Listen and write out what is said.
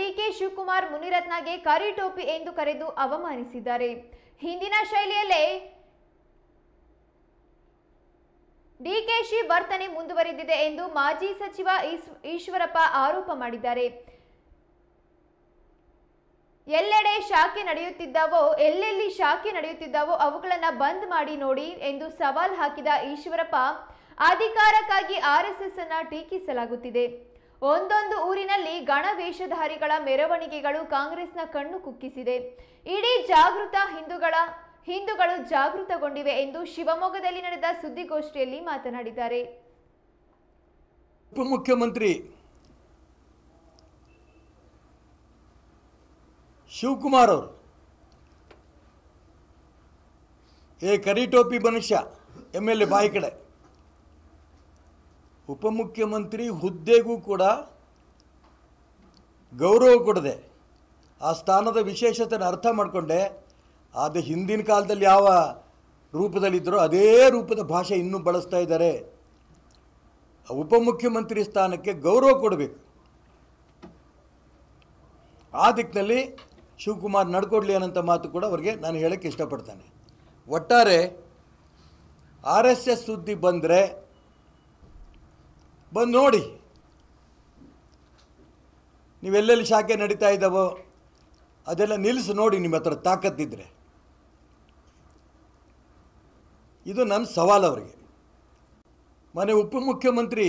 DK Shivakumar ಮುನಿರತ್ನಗೆ ಕರಿ ಟೋಪಿ ಎಂದು ಕರೆದು ಅವಮಾನಿಸಿದ್ದಾರೆ. ಹಿಂದಿನ ಶೈಲಿಯಲ್ಲೇ ಡಿಕೆಶಿ ವರ್ತನೆ ಮುಂದುವರೆದಿದೆ ಎಂದು ಮಾಜಿ ಸಚಿವ ಈಶ್ವರಪ್ಪ ಆರೋಪ ಮಾಡಿದ್ದಾರೆ. ಎಲ್ಲೆಲ್ಲಿ ಶಾಖೆ ನಡೆಯುತ್ತಿದ್ದಾವೋ ಅವುಗಳನ್ನು ಬಂದ್ ಮಾಡಿ ನೋಡಿ ಎಂದು ಸವಾಲ್ ಹಾಕಿದ ಈಶ್ವರಪ್ಪ, ಅಧಿಕಾರಕ್ಕಾಗಿ ಆರ್ಎಸ್ಎಸ್ ಅನ್ನು ಟೀಕಿಸಲಾಗುತ್ತಿದೆ. ಒಂದೊಂದು ಊರಿನಲ್ಲಿ ಗಣವೇಷಧಾರಿಗಳ ಮೆರವಣಿಗೆಗಳು ಕಾಂಗ್ರೆಸ್ನ ಕಣ್ಣು ಕುಕ್ಕಿಸಿದೆ. ಇಡೀ ಹಿಂದೂಗಳು ಜಾಗೃತಗೊಂಡಿವೆ ಎಂದು ಶಿವಮೊಗ್ಗದಲ್ಲಿ ನಡೆದ ಸುದ್ದಿಗೋಷ್ಠಿಯಲ್ಲಿ ಮಾತನಾಡಿದ್ದಾರೆ. ಉಪಮುಖ್ಯಮಂತ್ರಿ ಶಿವಕುಮಾರ್ ಅವರು ಕರಿ ಟೋಪಿ ಮನುಷ್ಯ MLA ಬಾಯಿ ಕಡೆ ಉಪಮುಖ್ಯಮಂತ್ರಿ ಹುದ್ದೆಗೂ ಕೂಡ ಗೌರವ ಕೊಡದೆ ಆ ಸ್ಥಾನದ ವಿಶೇಷತೆಯನ್ನು ಅರ್ಥ ಮಾಡಿಕೊಂಡೆ ಅದು ಹಿಂದಿನ ಕಾಲದಲ್ಲಿ ಯಾವ ರೂಪದಲ್ಲಿದ್ದರೋ ಅದೇ ರೂಪದ ಭಾಷೆ ಇನ್ನೂ ಬಳಸ್ತಾ ಇದ್ದಾರೆ. ಉಪಮುಖ್ಯಮಂತ್ರಿ ಸ್ಥಾನಕ್ಕೆ ಗೌರವ ಕೊಡಬೇಕು. ಆ ದಿಕ್ಕಿನಲ್ಲಿ ಶಿವಕುಮಾರ್ ನಡ್ಕೊಡ್ಲಿ ಅನ್ನೋಂಥ ಮಾತು ಕೂಡ ಅವರಿಗೆ ನಾನು ಹೇಳೋಕ್ಕೆ ಇಷ್ಟಪಡ್ತೇನೆ. ಒಟ್ಟಾರೆ RSS ಸುದ್ದಿ ಬಂದು ನೋಡಿ, ನೀವೆಲ್ಲೆಲ್ಲಿ ಶಾಖೆ ನಡೀತಾ ಇದ್ದಾವೋ ಅದೆಲ್ಲ ನಿಲ್ಲಿಸಿ ನೋಡಿ, ನಿಮ್ಮ ಹತ್ರ ತಾಕತ್ತಿದ್ರೆ. ಇದು ನನ್ನ ಸವಾಲು ಅವರಿಗೆ. ಮನೆ ಉಪಮುಖ್ಯಮಂತ್ರಿ